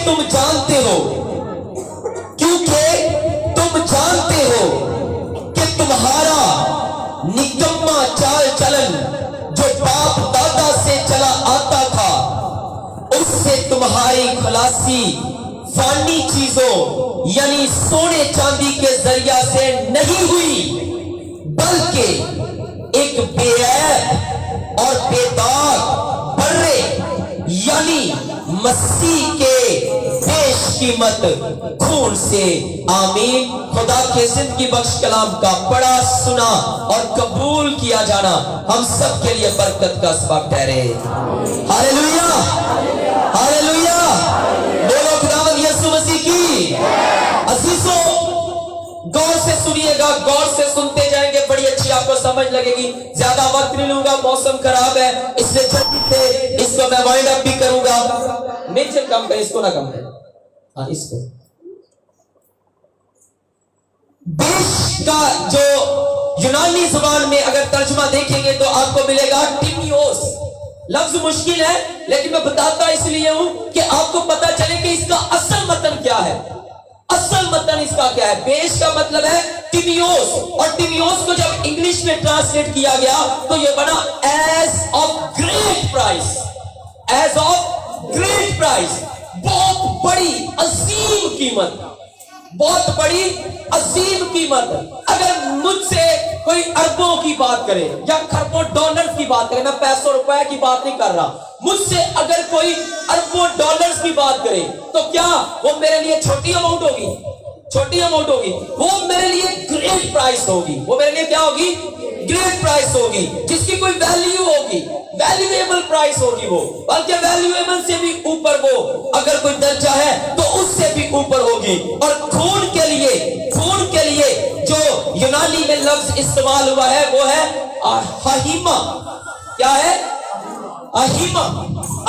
तुम जानते हो, क्योंकि तुम जानते हो कि तुम्हारा निकम्मा चाल चलन जो बाप दादा से चला आता था, उससे तुम्हारी खलासी फानी चीजों यानी सोने चांदी के जरिया से नहीं हुई, बल्कि एक बेऐब और बेदाग बर्रे यानी मसीह के बेशकीमत खून से। आमीन। खुदा के जिंदगी बख्श कलाम का पढ़ा, सुना और कबूल किया जाना हम सब के लिए बरकत का सबब ठहरे। Hallelujah, hallelujah. बोलो खुदावंद यीशु मसीह की। अजीजों, गौर से सुनिएगा, गौर से सुनते जाएंगे, बड़ी अच्छी आपको समझ लगेगी। ज्यादा वक्त नहीं लूंगा, मौसम खराब है, इसलिए जल्दी से इसको मैं वाइंड अप भी करूंगा। नेचर कम है, इसको ना कम है, हाँ इसको। देश का जो यूनानी जुबान में अगर तर्जुमा देखेंगे तो आपको मिलेगा टिमियोस। लफ्ज मुश्किल है, लेकिन मैं बताता इसलिए हूं कि आपको पता चले कि इसका असल मतलब क्या है। असल मतलब इसका क्या है? बेश का मतलब है टिमियोस, और टिमियोस को जब इंग्लिश में ट्रांसलेट किया गया तो ये बना age of great price. Age of great price, बहुत बड़ी अजीम कीमत, बहुत बड़ी अजीम कीमत। अगर मुझसे कोई अरबों की बात करे या खरबों डॉलर्स की बात करे, मैं पैसों रुपए की बात नहीं कर रहा, मुझसे अगर कोई अरबों डॉलर्स की बात करे तो क्या वो मेरे लिए छोटी अमाउंट होगी? छोटी अमाउंट होगी? वो मेरे लिए ग्रेट प्राइस होगी। वो मेरे लिए क्या होगी? ग्रेट प्राइस होगी, जिसकी कोई वैल्यू होगी, वैल्यूएबल प्राइस होगी वो, बल्कि वैल्यूएबल से भी ऊपर वो अगर कोई दर्जा है तो उससे भी ऊपर होगी। और खून के लिए जो यूनानी में लफ्ज इस्तेमाल हुआ है वो है अहीमा। क्या है? अहीमा।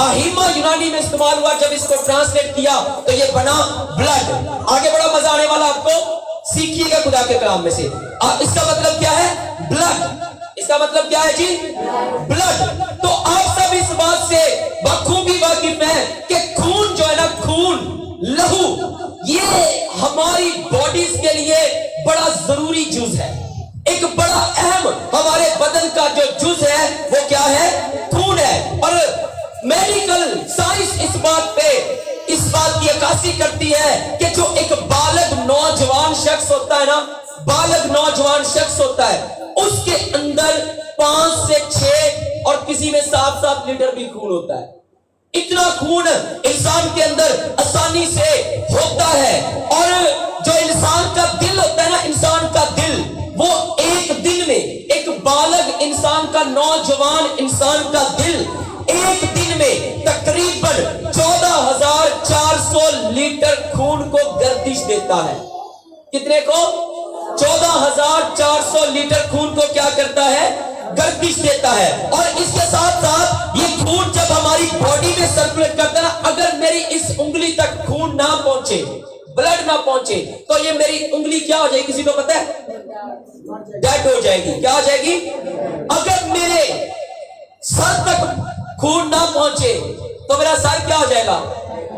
अहीमा यूनानी में इस्तेमाल हुआ। जब इसको ट्रांसलेट किया तो ये बना ब्लड। आगे बड़ा मजा आने वाला, आपको सीखिएगा खुदा के कलाम में से। इसका मतलब क्या है? ब्लड। इसका मतलब क्या है जी? ब्लड। तो आप सब इस बात से बखूबी वाकिफ हैं कि खून जो है ना, खून, लहू, ये हमारी बॉडीज के लिए बड़ा जरूरी जुज है। एक बड़ा अहम हमारे बदन का जो जुज है वो क्या है? खून है। और मेडिकल साइंस इस बात की अक्कासी करती है कि जो एक बालग नौजवान शख्स होता है ना, बालग नौजवान शख्स होता है, उसके अंदर 5 से 6 और किसी में 7-7 लीटर भी खून होता है। इतना खून इंसान के अंदर आसानी से होता है। और जो इंसान का दिल होता है ना, इंसान का दिल, वो एक दिन में, एक बालग इंसान का, नौजवान इंसान का दिल एक दिन में तकरीबन 14,400 लीटर खून को गर्दिश देता है। कितने को? 14,400 लीटर खून को क्या करता है? गर्दिश देता है। और इसके साथ साथ ये खून जब हमारी बॉडी में सर्कुलेट करता है ना, अगर मेरी इस उंगली तक खून ना पहुंचे, ब्लड ना पहुंचे, तो ये मेरी उंगली क्या हो जाएगी? किसी को पता है? डेड हो जाएगी। क्या हो जाएगी? अगर मेरे सर तक खून ना पहुंचे तो मेरा सर क्या हो जाएगा?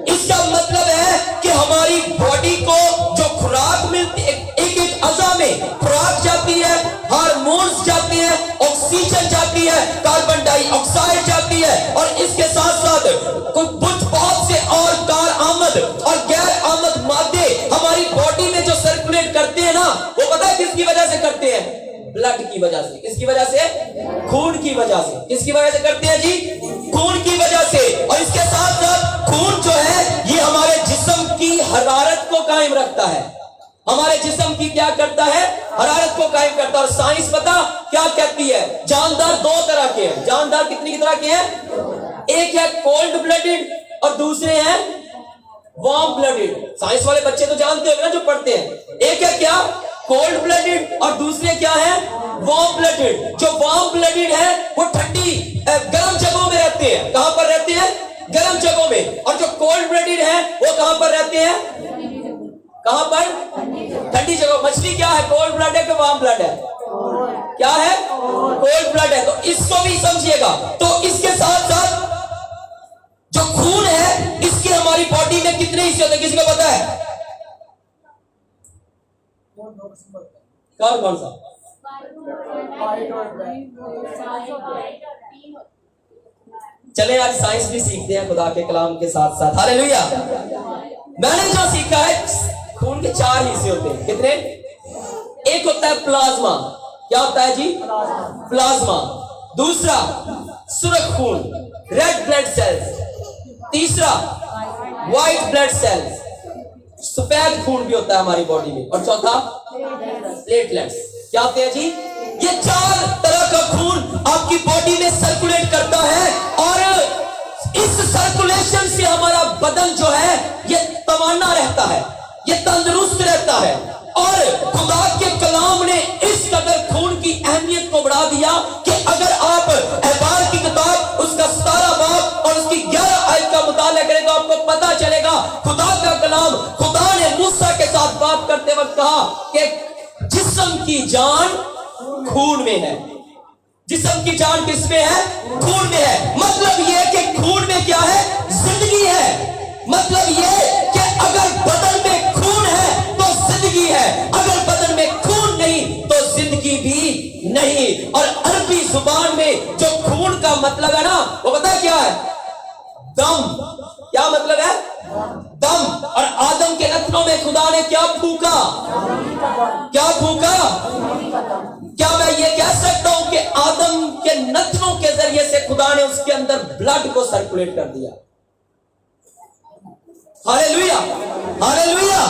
इसका मतलब है कि हमारी बॉडी को जो खुराक मिलती है, एक अज़ा में खुराक जाती है, हार्मोन्स जाती है, ऑक्सीजन जाती है, कार्बन डाइऑक्साइड जाती है, और इसके साथ साथ कुछ बहुत से और कार आमद और गैर आमद मादे हमारी बॉडी में जो सर्कुलेट करते हैं ना, वो पता है किसकी वजह से करते हैं? ब्लड की वजह से। किसकी वजह से? खून की वजह से। किसकी वजह से करते हैं जी? खून की वजह से। और इसके साथ साथ खून जो है ये हमारे जिस्म की हरारत को कायम रखता है। हमारे जिस्म की क्या करता है? हरारत को कायम करता है। और साइंस पता क्या कहती है? जानदार 2 तरह के हैं। जानदार कितनी तरह के हैं? एक है कोल्ड ब्लडेड और दूसरे हैं वार्म ब्लडेड। साइंस वाले बच्चे तो जानते होंगे ना जो पढ़ते हैं। एक है क्या? कोल्ड ब्लडेड, और दूसरे क्या है? Warm blooded. जो वार्म ब्लडेड है वो ठंडी गर्म जगहों में रहते हैं। कहां पर रहते हैं? गर्म जगहों में। और जो कोल्ड ब्लडेड है वो कहां पर रहते हैं? कहां पर? ठंडी जगह। मछली क्या है? कोल्ड ब्लड है कि वार्म ब्लड है? क्या है? कोल्ड ब्लड है। तो इसको भी समझिएगा। तो इसके साथ साथ जो खून है इसके हमारी बॉडी में कितने हिस्से होते हैं, किसी को पता है? कौन सा? चले आज साइंस भी सीखते हैं खुदा के कलाम के साथ साथ। हालेलुया। मैंने जो सीखा है, खून के 4 हिस्से होते हैं। कितने? एक होता है प्लाज्मा। क्या होता है जी? प्लाज्मा। दूसरा सुर्ख खून, रेड ब्लड सेल्स। तीसरा व्हाइट ब्लड सेल्स, सफेद खून भी होता है हमारी बॉडी में। और चौथा प्लेटलेट्स। क्या होते हैं जी? ये 4 तरह का खून आपकी बॉडी में सर्कुलेट करता है, और इस सर्कुलेशन से हमारा बदन जो है ये तवाना रहता है, ये तंदुरुस्त रहता है। और खुदा के कलाम ने इस कदर खून की अहमियत को बढ़ा दिया कि अगर आप एहबार की किताब उसका 17 बाब और उसकी 11 आयत का मुताला करें तो आपको पता चलेगा खुदा का कलाम, खुदा ने मूसा के साथ बात करते वक्त कहा कि जिस्म की जान खून में है। जिस्म की जान किसमें है? खून में है। मतलब ये कि खून में क्या है? जिंदगी है। मतलब ये कि अगर बदन में खून है तो जिंदगी है, अगर बदन में खून नहीं तो जिंदगी भी नहीं। और अरबी जुबान में जो खून का मतलब है ना, वो पता क्या है? दम। क्या मतलब है? दम। और आदम के नथनों में खुदा ने क्या फूका? क्या फूका? क्या मैं ये कह सकता हूं कि आदम के नथनों के जरिए से खुदा ने उसके अंदर ब्लड को सर्कुलेट कर दिया? Hallelujah, hallelujah,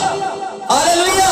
hallelujah.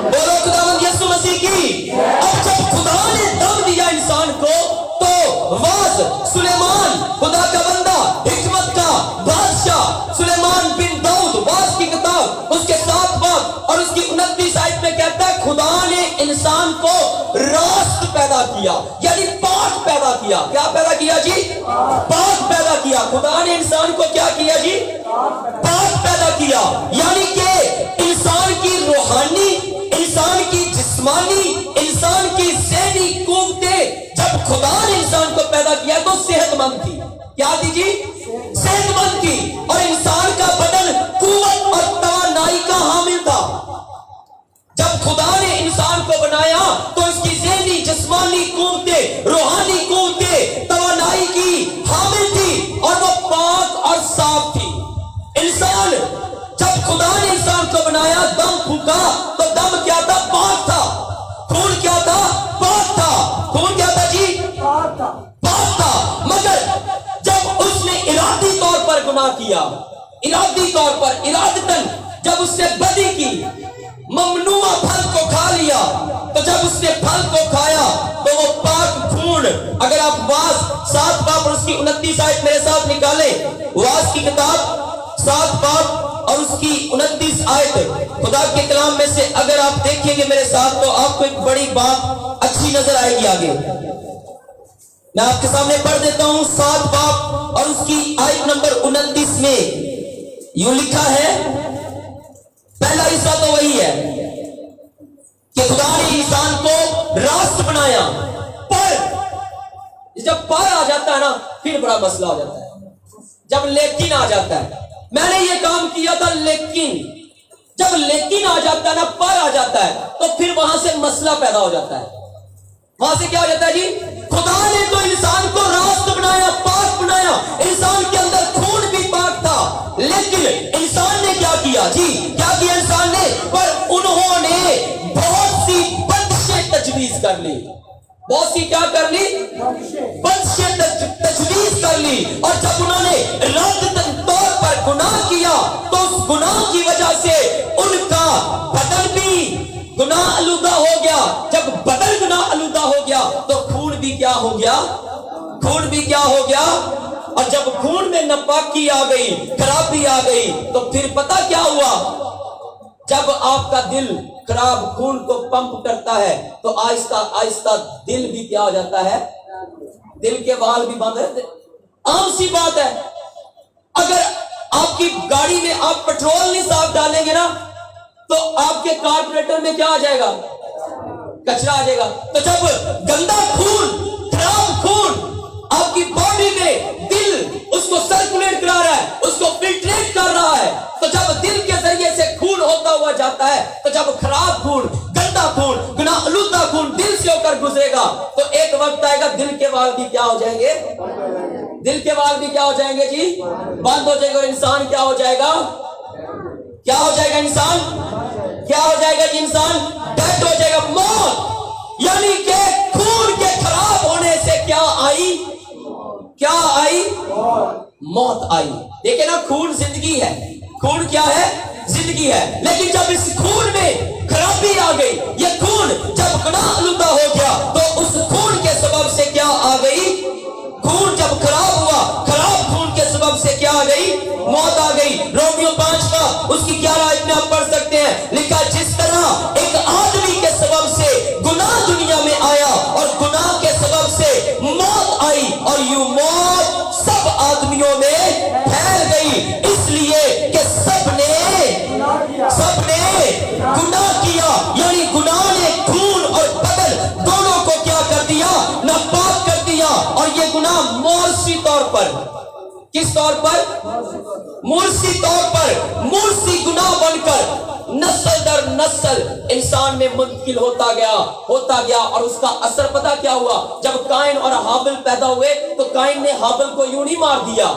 बोलो खुदावंद यीशु मसीह की। अब जब खुदा ने दम दिया इंसान को तो वाज सुलेमान, खुदा का बंदा, हिकमत का बादशाह सुलेमान बिन दाऊद, वाज की किताब उसके 7 बाब और उसकी 29 आयत में कहता है खुदा ने इंसान को रास्त पैदा किया, यानी पाक पैदा किया। क्या पैदा किया जी? पाक पैदा किया। खुदा ने इंसान को क्या किया जी? पाक पैदा किया। यानी कि इंसान की रूहानी, इंसान की जिस्मानी, इंसान की ज़हनी कुव्वतें जब खुदा ने इंसान को पैदा किया तो सेहतमंद थी। क्या थी जी? सेहतमंद थी। और इंसान का बदन कुव्वत और तवानाई का हामिल था। जब खुदा ने इंसान को बनाया तो इसकी ज़हनी, जिस्मानी कुव्वतें, रूहानी कुव्वतें तवानाई की हामिल थी और वो पाक और साफ थी। इंसान, जब खुदा ने इंसान को बनाया, दम फूका तो दम क्या था? पाक था। खून क्या था? पाक था। खून क्या था जी? पाक था। मगर जब उसने इरादी तौर पर गुनाह किया, इरादी तौर पर, इरादतन जब उसने बदी की, ममनुआ फल को खा लिया, तो जब उसने फल को खाया तो वो पाक खून, अगर आप वाज 7 बाब और उसकी 29 आयत मेरे साथ निकाले, वाज की किताब 7 बाब और उसकी 29 आयत खुदा के कलाम में से अगर आप देखेंगे मेरे साथ तो आपको एक बड़ी बात अच्छी नजर आएगी। आगे मैं आपके सामने पढ़ देता हूं 7 बाब और उसकी आयत नंबर 29 में यूं लिखा है, पहला हिस्सा तो वही है कि खुदा ने इंसान को रास्त बनाया, पर जब पर आ जाता है ना फिर बड़ा मसला हो जाता है। जब लेकिन आ जाता है, मैंने ये काम किया था लेकिन, जब लेकिन आ जाता है ना, पर आ जाता है तो फिर वहां से मसला पैदा हो जाता है। वहां से क्या हो जाता है जी? खुदा ने तो इंसान को रास्त बनाया, पाक बनाया, इंसान के अंदर खून भी पाक था, लेकिन इंसान ने क्या किया जी? क्या किया इंसान ने? पर उन्होंने बहुत सी बंदिशें तजवीज कर ली। बहुत सी क्या कर ली? बंदिशें तजवीज कर ली। और जब उन्होंने इरादतन तौर पर गुनाह किया तो उस गुनाह की वजह से उनका बदन भी गुनाह आलूदा हो गया। जब बदन गुनाह आलूदा हो गया तो खून भी क्या हो गया? खून भी क्या हो गया? और जब खून में नापाकी आ गई, खराबी आ गई, तो फिर पता क्या हुआ? जब आपका दिल खराब खून को पंप करता है तो आहिस्ता आहिस्ता दिल भी क्या हो जाता है? दिल के वाल भी बंद है। आम सी बात है, अगर आपकी गाड़ी में आप पेट्रोल नहीं साफ डालेंगे ना तो आपके कार्बोरेटर में क्या आ जाएगा? कचरा आ जाएगा। तो जब गंदा खून, खराब खून आपकी बॉडी में, दिल उसको सर्कुलेट करा रहा है, उसको फिल्ट्रेट कर रहा خون، گناہ آلودہ خون دل سے ہو کر گزرے گا تو ایک وقت آئے گا دل کے وال بھی کیا ہو جائیں گے؟ دل کے وال بھی کیا ہو جائیں گے جی؟ بند ہو جائے گا، اور انسان کیا ہو جائے گا؟ کیا ہو جائے گا انسان؟ کیا ہو جائے گا جی؟ انسان ڈیڈ ہو جائے گا، موت۔ یعنی کہ خون کے خراب ہونے سے کیا آئی؟ کیا آئی؟ موت آئی۔ دیکھیں نا، خون زندگی ہے، خون کیا ہے؟ زندگی ہے، لیکن جب اس خون میں خرابی آ گئی، یہ خون جب گناہ آلودہ ہو گیا تو اس خون کے سبب سے کیا آ گئی؟ خون جب خراب ہوا، خراب خون کے سبب سے کیا آ گئی؟ موت آ گئی۔ رومیو 5 کا اس کی 11 آیت میں آپ پڑھ سکتے ہیں، لکھا جس طرح ایک آدمی کے سبب سے گناہ دنیا میں آیا اور گناہ کے سبب سے موت آئی، اور یوں موت سب آدمیوں میں پھیل گئی، اس لیے کہ سب نے گناہ کیا۔ یعنی گناہ نے خون اور بدن دونوں کو کیا کر دیا؟ ناپاک کر دیا۔ اور یہ گناہ مورثی طور پر، کس طور پر؟ مورثی طور پر، مورثی گناہ بن کر نسل در نسل انسان میں منتقل ہوتا گیا، اور اس کا اثر پتہ کیا ہوا؟ جب قائن اور حابل پیدا ہوئے تو قائن نے حابل کو یوں نہیں مار دیا،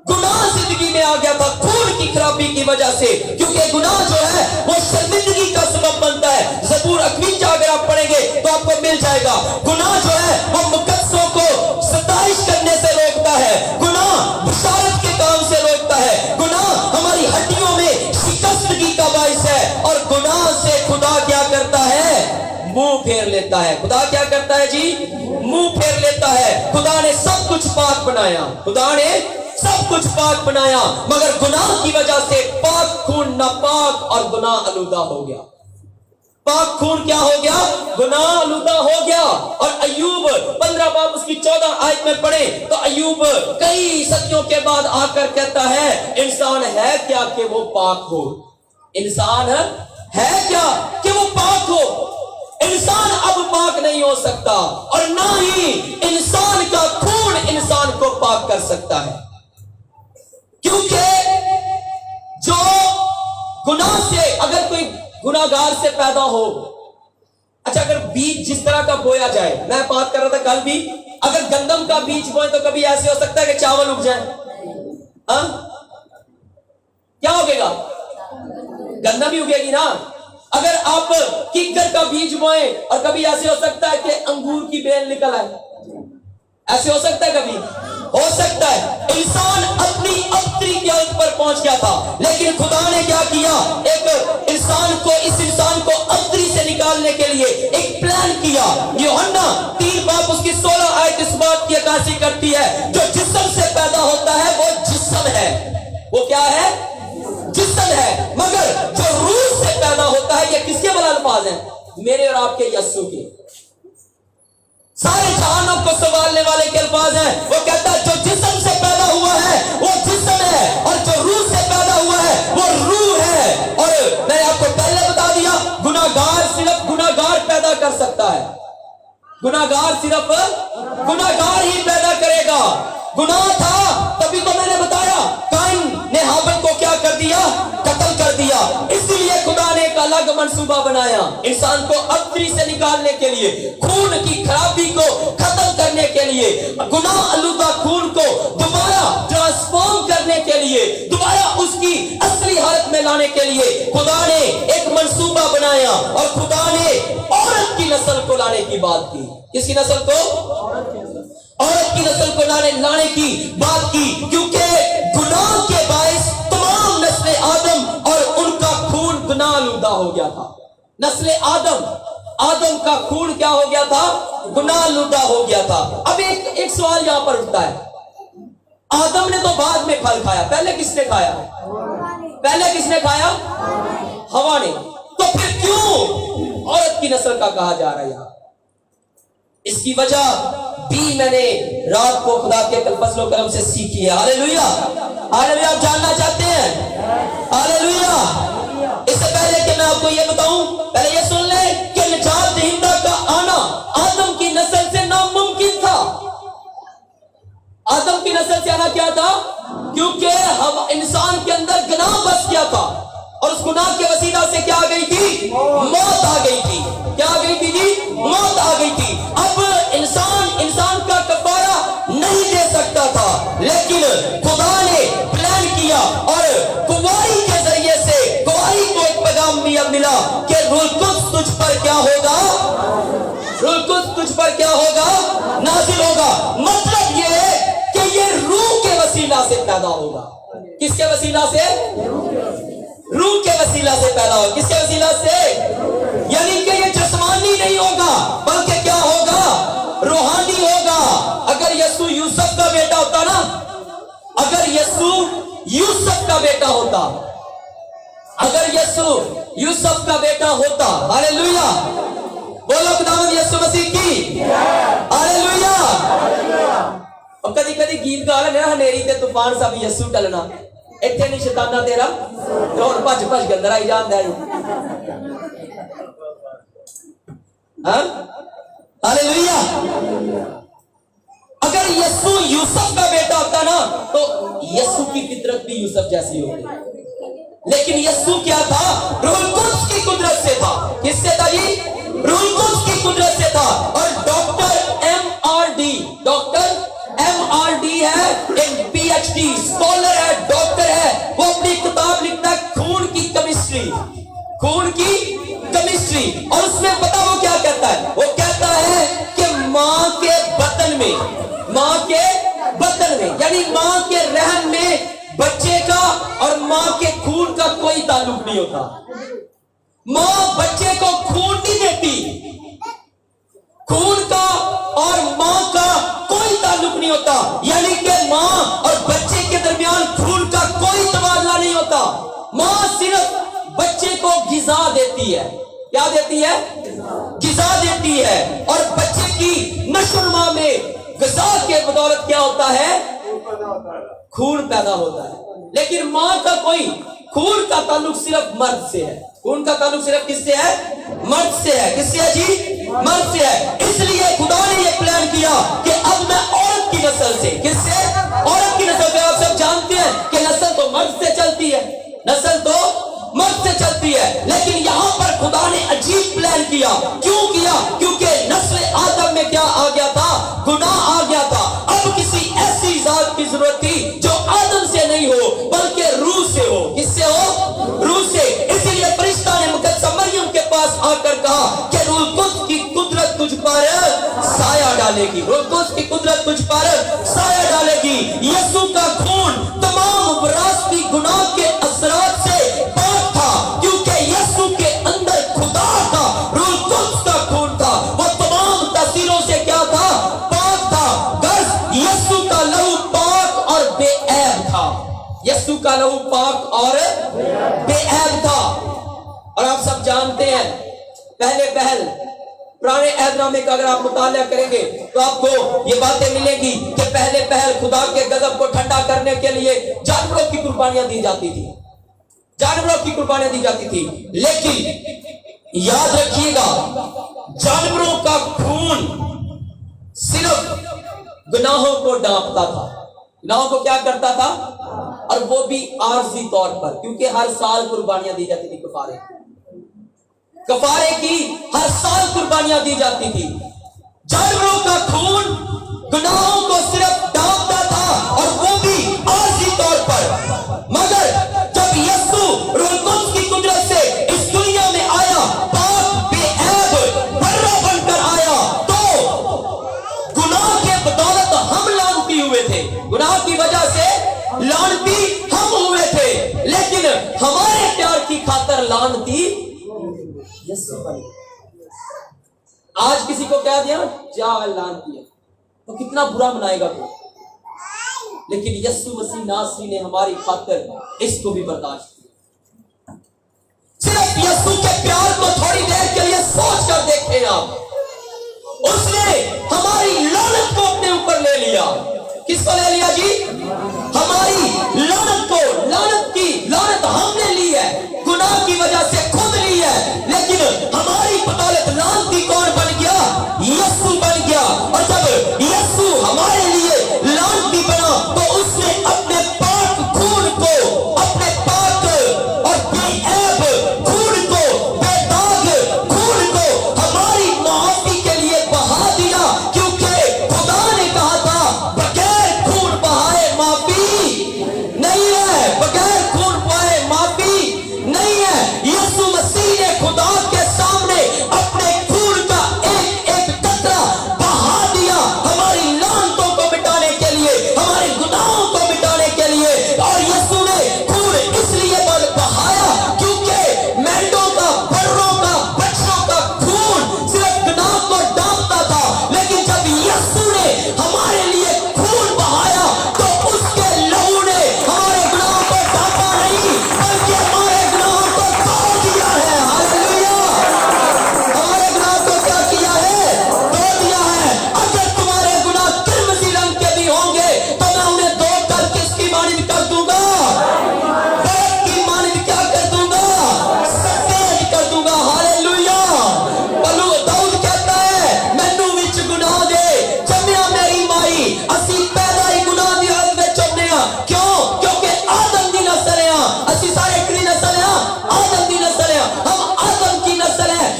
گناہ زندگی میں آ گیا تھا خون کی خرابی کی وجہ سے، کیونکہ گناہ جو ہے وہ شرمندگی کا سبب بنتا ہے۔ زبور 51 اگر آپ پڑھیں گے تو آپ کو مل جائے گا۔ گناہ جو ہے وہ مقدسوں کو ستائش کرنے سے روکتا ہے، گناہ بشارت کے کام سے روکتا ہے، گناہ ہماری ہڈیوں میں شکستگی کا باعث ہے، اور گناہ سے خدا کیا کرتا ہے؟ منہ پھیر لیتا ہے۔ خدا کیا کرتا ہے جی؟ منہ پھیر لیتا ہے۔ خدا نے سب کچھ پاک بنایا، خدا نے سب کچھ پاک بنایا، مگر گناہ کی وجہ سے پاک خون ناپاک اور گناہ آلودہ ہو گیا۔ پاک خون کیا ہو گیا؟ گناہ آلودہ ہو گیا۔ اور ایوب 15 باب اس کی 14 آیت میں پڑھیں تو ایوب کئی صدیوں کے بعد آ کر کہتا ہے انسان ہے کیا کہ وہ پاک ہو؟ انسان ہے کیا کہ وہ پاک ہو؟ انسان اب پاک نہیں ہو سکتا، اور نہ ہی انسان کا خون انسان کو پاک کر سکتا ہے، کیونکہ جو گناہ سے اگر کوئی گناہگار سے پیدا ہو، اچھا اگر بیج جس طرح کا بویا جائے، میں بات کر رہا تھا کل بھی، اگر گندم کا بیج بوئیں تو کبھی ایسے ہو سکتا ہے کہ چاول اگ جائیں؟ کیا ہوگے گا؟ گندم ہی اگے گی نا۔ اگر آپ کیکر کا بیج بوئیں اور کبھی ایسے ہو سکتا ہے کہ انگور کی بیل نکل آئے، ایسے ہو سکتا ہے؟ کبھی ہو سکتا ہے۔ انسان اپنی ابتری کی حد پر پہنچ گیا تھا، لیکن خدا نے کیا کیا؟ ایک انسان کو، اس انسان کو ابتری سے نکالنے کے لیے ایک پلان کیا۔ یوحنا 3 باب اس کی 16 آیت اس بات کی عکاسی کرتی ہے، جو جسم سے پیدا ہوتا ہے وہ جسم ہے، وہ کیا ہے؟ جسم ہے، مگر جو روح سے پیدا ہوتا ہے، یہ کس کے بلا الفاظ ہیں؟ میرے اور آپ کے یسوع کے، سارے جہانوں کو سنبھالنے والے کے الفاظ ہیں۔ وہ کہتا ہے جو جسم سے پیدا ہوا ہے وہ جسم ہے، اور جو روح سے پیدا ہوا ہے وہ روح ہے۔ اور میں نے آپ کو پہلے بتا دیا، گناہگار صرف گناہگار پیدا کر سکتا ہے، گناہگار صرف گناہگار ہی پیدا کرے گا۔ گناہ تھا تبھی تو میں نے بتایا قائن نے حابل کو کیا کر دیا؟ قتل کر دیا۔ اس لیے خدا نے ایک الگ منصوبہ بنایا انسان کو ابتری سے نکالنے کے لیے، خون کی خرابی کو ختم کرنے کے لیے، گناہ آلودہ خون کو دوبارہ ٹرانسفارم کرنے کے لیے، دوبارہ اس کی اصلی حالت میں لانے کے لیے خدا نے ایک منصوبہ بنایا، اور خدا نے عورت کی نسل کو لانے کی بات کی۔ کس کی نسل کو؟ عورت کی نسل کو لانے کی بات کی، کیونکہ گناہ کے باعث تمام نسل آدم اور ان کا خون گناہ آلودہ ہو گیا تھا۔ نسل آدم کا خون کیا ہو گیا تھا؟ گناہ آلودہ ہو گیا تھا۔ اب ایک سوال یہاں پر اٹھتا ہے، آدم نے تو بعد میں پھل کھایا، پہلے کس نے کھایا؟ پہلے کس نے کھایا؟ ہوا نے۔ تو پھر کیوں عورت کی نسل کا کہا جا رہا ہے یہاں؟ اس کی وجہ بھی میں نے رات کو خدا کے فضل و کرم سے سیکھی ہے۔ ہاللیلویا، ہاللیلویا۔ آپ جاننا چاہتے ہیں؟ ہاللیلویا۔ اس سے پہلے کہ میں آپ کو یہ بتاؤں، پہلے یہ سن لیں کہ نجات دہندہ کا آنا آدم کی نسل سے ناممکن تھا۔ آدم کی نسل سے آنا کیا تھا؟ کیونکہ انسان کے اندر گناہ بس گیا تھا، اور اس گناہ کے وسیلہ سے کیا آ گئی تھی؟ موت آ گئی تھی. کیا آ گئی تھی جی؟ موت آ گئی تھی. اب انسان کا کفارہ نہیں دے سکتا تھا، لیکن خدا نے پلان کیا اور گواہی کے ذریعے سے گواہی کو ایک پیغام ملا کہ روح القدس تجھ پر کیا ہوگا؟ روح القدس تجھ پر کیا ہوگا؟ نازل ہوگا. مطلب یہ ہے کہ یہ روح کے وسیلہ سے پیدا ہوگا. کس کے وسیلہ سے؟ روح کے وسیلہ سے پیدا ہوگا. کس کے وسیلہ سے؟ یعنی کہ یہ جسمانی نہیں ہوگا بلکہ کیا ہوگا؟ روحانی ہوگا. اگر یسوع یوسف کا بیٹا ہوتا نا، اگر یسوع یوسف کا بیٹا ہوتا، اگر یسوع یوسف کا بیٹا ہوتا، ہاللیلویا، بولو خداوند یسوع مسیح کی ہاللیلویا. اور کدی کدی گیت گا رہے ہیں ہنیری تے طوفان سب یسوع ٹلنا، ایتھے نہیں شیطانہ تیرا روڑ بھج بھج کے اندر آئی جاندا ہے. ہاں ہاللیلویا. اگر یسوع یوسف کا بیٹا ہوتا نا تو یسوع کی فطرت بھی یوسف جیسی ہوتی، لیکن یسوع کیا تھا؟ روح القدس کی قدرت سے تھا. کس سے تھا جی؟ روح القدس کی قدرت سے تھا. اور ڈاکٹر ایم آر ڈی ہے، ایک پی ایچ ڈی اسکالر ہے، ڈاکٹر ہے، وہ اپنی کتاب لکھتا ہے خون کی کیمسٹری، خون کی کیمسٹری. اور اس میں پتا وہ کیا کہتا ہے؟ وہ کہتا ہے کہ ماں کے بطن میں یعنی ماں کے رحم میں بچے کا اور ماں کے خون کا کوئی تعلق نہیں ہوتا. ماں بچے کو خون نہیں دیتی، خون کا اور ماں کا کوئی تعلق نہیں ہوتا. یعنی کہ ماں اور بچے کے درمیان خون کا کوئی تبادلہ نہیں ہوتا. ماں صرف بچے کو غذا دیتی ہے. کیا دیتی ہے؟ غذا دیتی ہے. اور بچے کی نشو و نما میں غذا کے بدولت کیا ہوتا ہے؟ خون پیدا ہوتا ہے. لیکن ماں کا کوئی خون کا تعلق صرف مرد سے ہے. خون کا تعلق صرف کس سے ہے؟ مرد سے ہے. کس سے ہے جی؟ مرد سے ہے. اس لیے خدا نے یہ پلان کیا کہ اب میں عورت کی نسل سے، کس سے؟ عورت کی نسل سے. آپ سب جانتے ہیں کہ نسل تو مرد سے چلتی ہے، نسل تو مرد سے چلتی ہے. لیکن یہاں پر خدا نے عجیب پلان کیا. کیوں کیا؟ کیونکہ نسل آدم میں کیا آ گیا تھا؟ گناہ آ گیا تھا. اب کسی ایسی ذات کی ضرورت تھی جو آدم سے نہیں ہو بلکہ روح سے ہو. کس سے ہو؟ روح سے. اسی لیے فرشتہ نے مقدسہ مریم کے پاس آ کر کہا کہ روح القدس کی قدرت تجھ پر سایہ ڈالے گی. روح القدس کی قدرت تجھ پر سایہ ڈالے گی. یسوع کا خون تمام وراثتی گناہ کے اثرات سے پاک تھا، کیونکہ یسوع کے اندر خدا تھا. روح القدس کا خون تھا، وہ تمام تاثیروں سے کیا تھا؟ پاک تھا. غرض یسوع کا لہو پاک اور بے عیب تھا. یسوع کا لہو پاک اور بے عیب تھا. اور آپ سب جانتے ہیں پہلے پہل پرانے عہد نامے کا اگر آپ مطالعہ کریں گے تو آپ کو یہ باتیں ملیں گی کہ پہلے پہل خدا کے غضب کو ٹھنڈا کرنے کے لیے جانوروں کی قربانیاں دی جاتی تھی، جانوروں کی قربانیاں دی جاتی تھی. لیکن یاد رکھیے گا جانوروں کا خون صرف گناہوں کو ڈانپتا تھا، گناہوں کو کیا کرتا تھا؟ اور وہ بھی عارضی طور پر، کیونکہ ہر سال قربانیاں دی جاتی تھی. کفارے کی ہر سال قربانیاں دی جاتی تھی. جانوروں کا خون گناہوں کو صرف ڈانپتا تھا اور وہ بھی عارضی طور پر. مگر جب یسوع روح القدس کی قدرت سے اس دنیا میں آیا، پاک بے عیب برا بن کر آیا، تو گناہ کے بدولت ہم لعنتی ہوئے تھے، گناہ کی وجہ سے لعنتی ہم ہوئے تھے، لیکن ہمارے پیار کی خاطر لعنتی یسوع بنے. آج کسی کو کہہ دیا جا لعنتی ہے تو کتنا برا منائے گا تو، لیکن یسوع مسیح ناصری نے ہماری خاطر اس کو بھی برداشت کیا. صرف یسوع کے پیار کو تھوڑی دیر کے لیے سوچ کر دیکھیں آپ. اس نے ہماری لعنت کو اپنے اوپر لے لیا. کس کو لے لیا جی؟ ہماری لعنت کو. لعنت ہم نے لی ہے، گناہ کی وجہ سے خود لی ہے، لیکن ہماری بدولت لعنتی کون بن گیا؟ یسوع بن گیا. اور جب یسوع ہمارے لیے لعنتی بنا تو اس نے اپنے پاک خون کو، اپنے پاک اور بے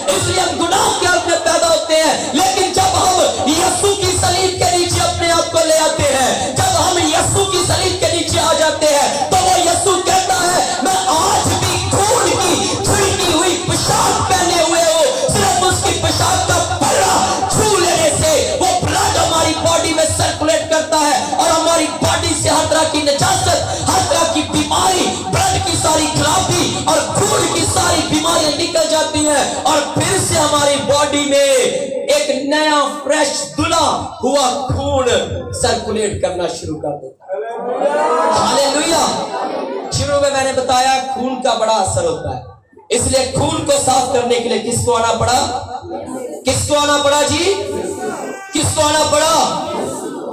इसलिए हम गुनाह के हालत में पैदा होते हैं। लेकिन जब हम यीशु की सलीब के नीचे अपने आप को ले आते हैं, जब हम यीशु की सलीब के नीचे आ जाते हैं, तो वो यीशु कहता है मैं आज भी खून की छिड़की हुई पोशाक पहने हुए हूँ। सिर्फ उसकी पोशाक का पल्ला छू लेने से वो ब्लड हमारी बॉडी में सर्कुलेट करता है और हमारी बॉडी से हर तरह की नजासत, हर तरह की बीमारी, ब्लड की सारी खराबी और खून की सारी बीमारियां निकल जाती हैं और फिर से हमारी बॉडी में एक नया फ्रेश धुला हुआ खून सर्कुलेट करना शुरू कर देता है। हालेलुया। शुरू में मैंने बताया खून का बड़ा असर होता है, इसलिए खून को साफ करने के लिए किसको आना पड़ा? किसको आना पड़ा जी? किसको आना पड़ा?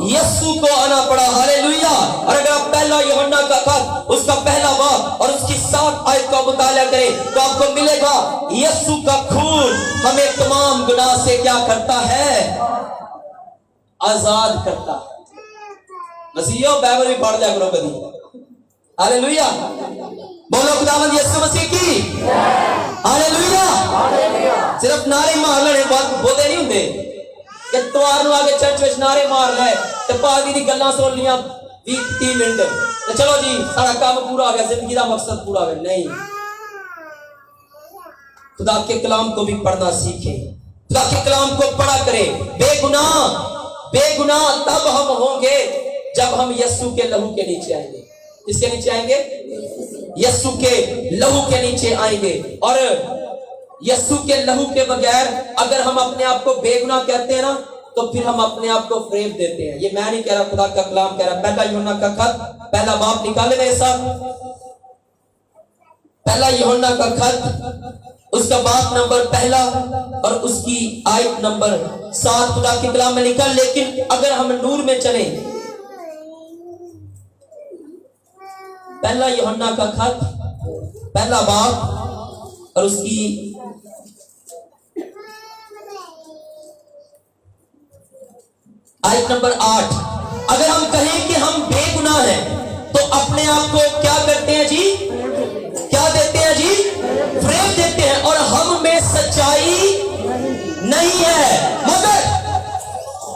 यीशु को आना पड़ा। हालेलुया। और अगर आप पहला यूहन्ना का खत उसका पहला बाब और उसकी 7 आयत का मुताला करें तो आपको मिलेगा यीशु का खून हमें तमाम गुनाह से क्या करता है? आजाद करता है। मसीहियों बाइबल भी पढ़ लिया करो कभी। हालेलुया। बोलो खुदावंद यीशु मसीह की हालेलुया। सिर्फ नारे मार लेने बोलते नहीं होंगे कि त्योहार ਨੂੰ आके चर्च ਵਿੱਚ नारे मार ले ਤੇ ਪਾਦੀ ਦੀ ਗੱਲਾਂ ਸੁਣ ਲੀਆਂ 20-30 ਮਿੰਟ ਤੇ ਚਲੋ ਜੀ ਸਾਡਾ ਕੰਮ ਪੂਰਾ ਹੋ ਗਿਆ, ਜ਼ਿੰਦਗੀ ਦਾ ਮਕਸਦ पूरा हो गया। नहीं, खुदा के कलाम को भी पढ़ना सीखें, खुदा के कलाम को पढ़ा करें। बेगुनाह तब हम होंगे जब हम यीशु के लहू के नीचे आएंगे। किसके नीचे आएंगे? यीशु के लहू के नीचे आएंगे। और यीशु के लहू के बगैर अगर हम अपने आप को बेगुनाह कहते हैं ना तो फिर हम अपने आप को फ्रेब देते हैं। ये मैं नहीं कह रहा, खुदा का कलाम कह रहा। पहला यूहन्ना का खत पहला बाब निकाले मेरे साथ। पहला यूहन्ना का खत उसका बाब नंबर पहला और उसकी आयत नंबर 7 खुदा के कलाम में लिखा, लेकिन अगर हम नूर में चले। पहला यूहन्ना का खत पहला बाब और उसकी आयत नंबर 8। अगर हम कहें कि हम बेगुनाह हैं तो अपने आप को क्या करते हैं जी? क्या देते हैं जी? फ्रेम देते हैं और हम में सच्चाई नहीं है। मगर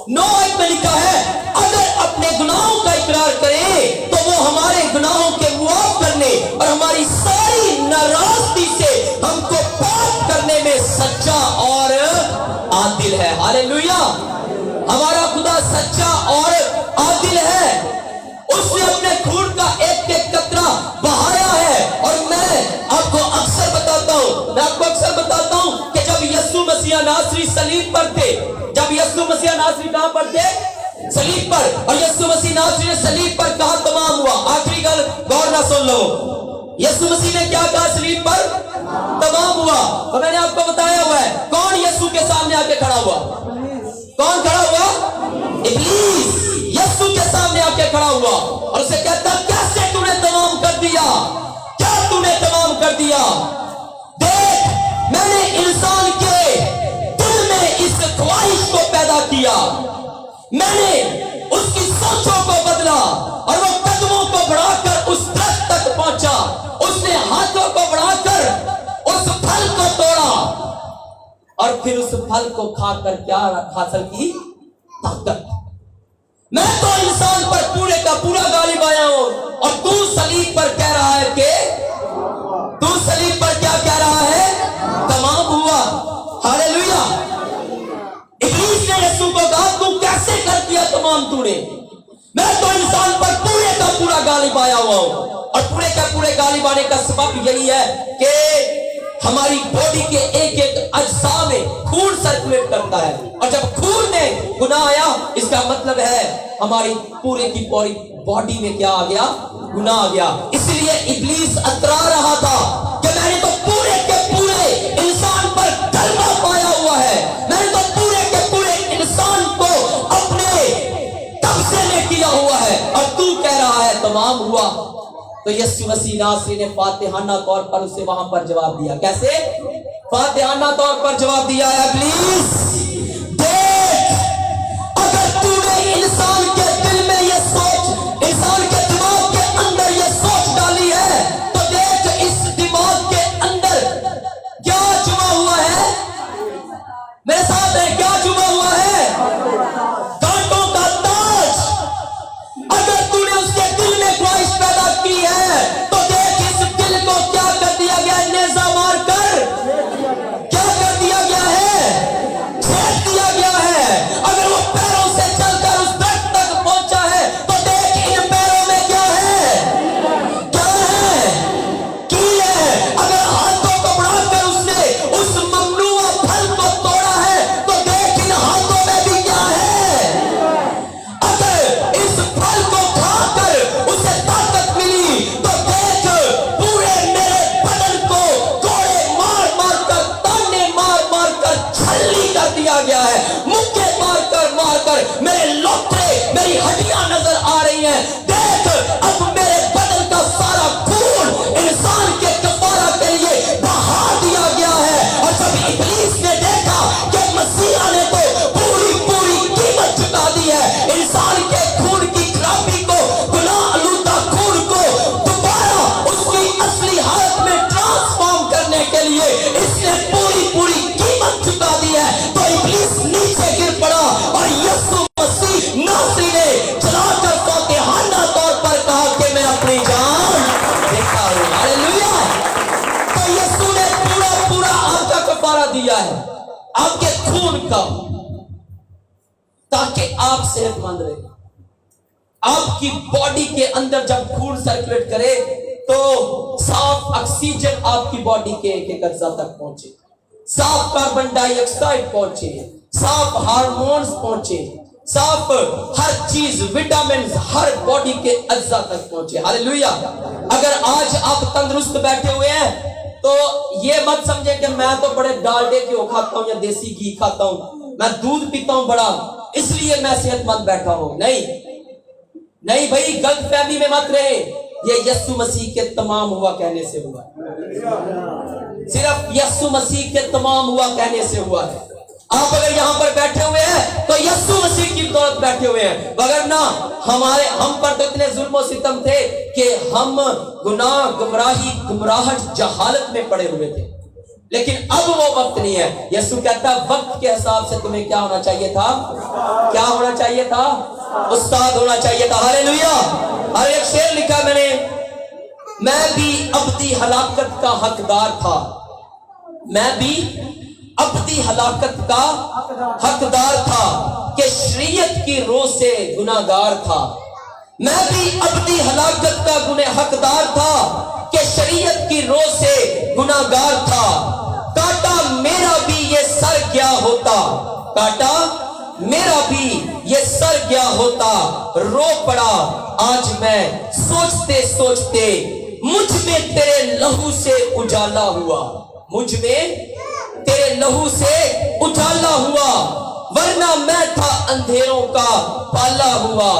9 आयत में लिखा है अगर अपने गुनाहों का इकरार करें तो वो हमारे गुनाहों के मुआफ करने और हमारी सारी नाराजगी से हमको पाक करने में सच्चा और आदिल है। हालेलुया। हमारा खुदा सच्चा और आदिल है। उसने अपने खून का एक एक कतरा बहाया है। और मैं आपको अक्सर बताता हूं कि जब यीशु मसीह नासरी सलीब पर थे, जब यीशु मसीह नासरी कहां पर थे? सलीब पर। और यीशु मसीह नासरी ने सलीब पर कहा तमाम हुआ। आखिरी गल गौर ना सुन लो, यीशु मसीह ने क्या कहा? सलीब पर तमाम हुआ। और मैंने आपको बताया हुआ है कौन यीशु के सामने आके खड़ा हुआ? कौन खड़ा हुआ? इब्लीस यीशु के सामने आके खड़ा हुआ और उसे कहता कैसे तूने तमाम कर दिया? क्या तूने तमाम कर दिया? देख, मैंने इंसान के दिल में इस ख्वाहिश को पैदा किया, मैंने उसकी सोचों को बदला और वो कदमों को बढ़ाकर उस दरख्त तक पहुंचा। उसने हाथों को बढ़ाकर उस फल को तोड़ा और फिर उस फल को खाकर क्या हासिल की? ताकत। मैं तो इंसान पर पूरे का पूरा गालिब आया हूं और तू सलीब पर कह रहा है कि तू सलीब पर क्या कह रहा है? तमाम हुआ। हालेलुया। इब्लीस ने यीशु को कहा तू कैसे कर दिया तमाम तूने? मैं तो इंसान पर पूरे का पूरा गालिब आया हुआ हूं। और पूरे का पूरे गालिब आने का सबब यही है कि हमारी बॉडी के एक एक अज्जा में खून सर्कुलेट करता है और जब खून में गुनाह आया इसका मतलब है हमारी पूरे की पूरी बॉडी में क्या आ गया? गुनाह आ गया। इसलिए इब्लीस अतरा रहा था कि मैंने तो पूरे के पूरे इंसान पर कलमा पाया हुआ है, मैंने तो पूरे के पूरे इंसान को अपने कब्जे में किया हुआ है और तू कह रहा है तमाम हुआ। तो यीशु मसीह नासरी ने फातिहाना तौर पर उसे वहां पर जवाब दिया। कैसे? फातिहाना तौर पर जवाब दिया है, इब्लीस देख, अगर तूने इंसान के दिल में ये सोच, इंसान के दिमाग के अंदर ये सोच डाली है तो देख इस दिमाग के अंदर क्या जमा हुआ है? तेरी हड्डियां नजर आ रही हैं, देख अब मेरे बदन का सारा खून इंसान के कफारा के लिए बहा दिया गया है। और जब इब्लीस ने देखा कि मसीहा ने तो पूरी पूरी कीमत चुका दी है, इंसान के खून की खराबी को, गुनाह आलूदा खून को दोबारा उसकी असली हालत में ट्रांसफॉर्म करने के लिए इसने पूरी पूरी कीमत चुका दी है। तो इब्लीस नीचे गिर पड़ा और यीशु मसीह नासरी ने चलाकर फातिहाना तौर पर कहा कि मैं अपनी जान देता हूं। हालेलुया। तो यीशु ने पूरा पूरा आपका कफारा दिया है, आपके खून का, ताकि आप सेहतमंद रहे। आपकी बॉडी के अंदर जब खून सर्कुलेट करे तो साफ ऑक्सीजन आपकी बॉडी के एक अज्जा तक पहुंचे, साफ कार्बन डाइऑक्साइड पहुंचे, साफ हार्मोन्स पहुंचे, साफ हर चीज, विटामिन हर बॉडी के अज्जा तक पहुंचे। हालेलुया। अगर आज आप तंदुरुस्त बैठे हुए हैं तो ये मत समझे कि मैं तो बड़े डालडे के वो खाता हूं या देसी घी खाता हूं, मैं दूध पीता हूं बड़ा, इसलिए मैं सेहतमंद बैठा हूं। नहीं भाई, गलत फहमी में मत रहे। ये यीशु मसीह के तमाम हुआ कहने से हुआ, सिर्फ यीशु मसीह के तमाम हुआ कहने से हुआ है। आप अगर यहां पर बैठे हुए हैं तो यीशु मसीह की बदौलत बैठे हुए हैं, वगरना हम पर तो इतने जुल्म और सितम थे कि हम गुनाह, गुमराही, गुमराहट, जहालत में पड़े हुए थे। लेकिन अब वो वक्त नहीं है। यीशु कहता है वक्त के हिसाब से तुम्हें क्या होना चाहिए था? क्या होना चाहिए था? उस्ताद होना चाहिए था। हालेलुया। और एक शेर लिखा मैंने, मैं भी अबदी हलाकत का हकदार था, मैं भी अबदी हलाकत का हकदार था कि शरीयत की रो से गुनाहगार था। मैं भी अबदी हलाकत का गुने हकदार था कि शरीयत की रो से गुनाहगार था। काटा मेरा भी ये सर क्या होता, काटा मेरा भी ये सर क्या होता, रो पड़ा आज मैं सोचते सोचते, मुझ में तेरे लहू से उजाला हुआ, मुझ में तेरे लहू से उजाला हुआ, वरना मैं था अंधेरों का पाला हुआ।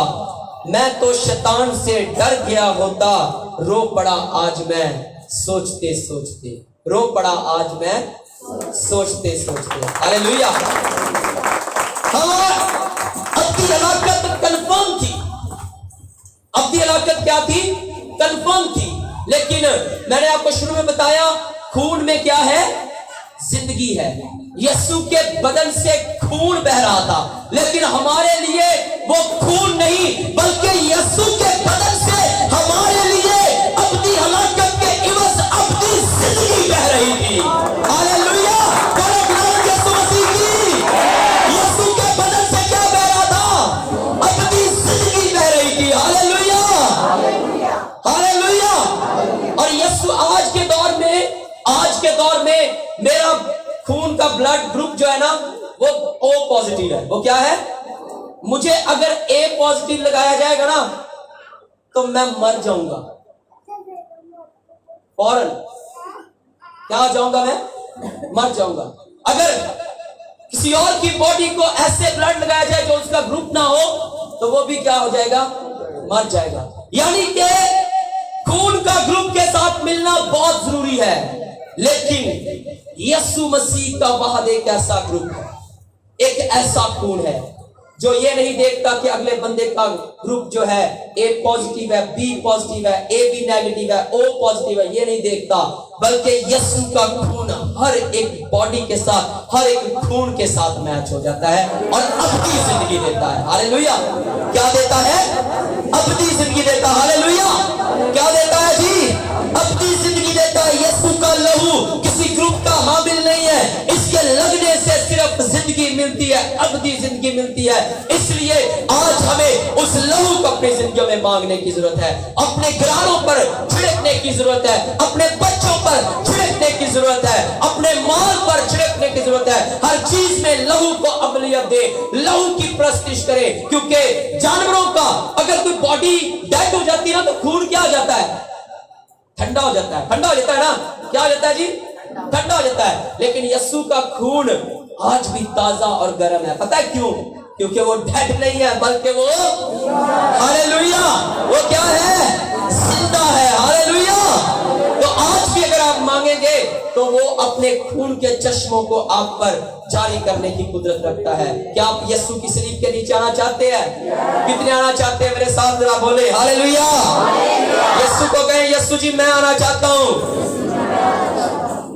मैं तो शैतान से डर गया होता, रो पड़ा आज मैं सोचते सोचते, रो पड़ा आज मैं सोचते सोचते। हालेलुया। अब्दी हलाकत कंफर्म थी, अब्दी हलाकत क्या थी? कंफर्म थी। लेकिन मैंने आपको शुरू में बताया खून में क्या है? जिंदगी है। यीशु के बदन से खून बह रहा था, लेकिन हमारे लिए वो खून नहीं बल्कि यीशु के बदन से हमारे लिए अपनी हलाकत के इवज अपनी जिंदगी बह रही थी। हालेलुया। यीशु मसीह की, यीशु के बदन से क्या बह रहा था? अपनी जिंदगी बह रही थी। Hallelujah, hallelujah. और यीशु आज के दौर में मेरा खून का ब्लड ग्रुप जो है ना वो O पॉजिटिव है। वो क्या है? मुझे अगर A पॉजिटिव लगाया जाएगा ना तो मैं मर जाऊंगा फौरन। क्या हो जाऊंगा? मैं मर जाऊंगा। अगर किसी और की बॉडी को ऐसे ब्लड लगाया जाए जो उसका ग्रुप ना हो तो वो भी क्या हो जाएगा? मर जाएगा। यानी कि खून का ग्रुप के साथ मिलना बहुत जरूरी है। लेकिन यीशु मसीह का वाहद एक ऐसा ग्रुप है, एक ऐसा खून है जो ये नहीं देखता कि अगले बंदे का ग्रुप जो है A पॉजिटिव है, B पॉजिटिव है, AB नेगेटिव है, O पॉजिटिव है, ये नहीं देखता, बल्कि यीशु का खून हर एक बॉडी के साथ, हर एक खून के साथ मैच हो जाता है और अबदी जिंदगी देता है। हालेलुया। क्या देता है? अबदी जिंदगी देता है। हालेलुया। क्या देता है जी? अबदी जिंदगी देता है। यीशु का लहू किसी ग्रुप का हामिल नहीं है, इसके लगने से सिर्फ जिंदगी मिलती है, अबदी जिंदगी मिलती है। इसलिए आज हमें उस लहू को अपनी जिंदगी में मांगने की जरूरत है, अपने घरानों पर छिड़कने की जरूरत है, अपने बच्चों पर छिड़कने की जरूरत है, अपने माल पर छिड़कने की जरूरत है। हर चीज में लहू को अमलियत दे, लहू की प्रस्तिश करे, क्योंकि जानवरों का अगर कोई बॉडी डेड हो जाती है ना तो खून क्या हो जाता है? ठंडा हो जाता है। ठंडा हो जाता है ना? क्या हो जाता है जी? ठंडा हो जाता है। लेकिन यीशु का खून आज भी ताजा और गर्म है। पता है क्यों? क्योंकि वो डेड नहीं है बल्कि वो हालेलुया वो क्या है, जिंदा है। हालेलुया। तो आज भी अगर आप मांगेंगे तो वो अपने खून के चश्मों को आप पर जारी करने की कुदरत रखता है। क्या आप यीशु की सलीब के नीचे आना चाहते हैं? कितने आना चाहते हैं? मेरे साथ जरा बोले हालेलुया। यीशु को कहें, यीशु जी मैं आना चाहता हूँ।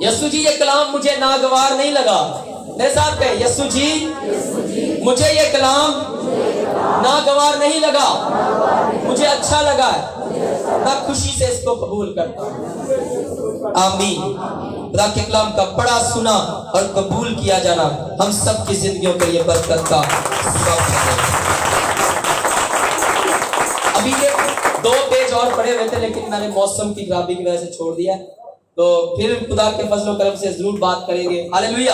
यीशु जी ये कलाम मुझे नागवार नहीं लगा। मेरे साथ कहें, यीशु जी मुझे ये कलाम नागवार नहीं लगा, मुझे अच्छा लगा है, मैं खुशी से इसको कबूल करता हूँ। आमीन। खुदा के कलाम का पढ़ा सुना और कबूल किया जाना हम सब की जिंदगियों के लिए बरकत का सबब है। अभी ये 2 पेज और पढ़े हुए थे लेकिन मैंने मौसम की खराबी की वजह से छोड़ दिया, तो फिर खुदा के फजल व करम से जरूर बात करेंगे। हालेलुया।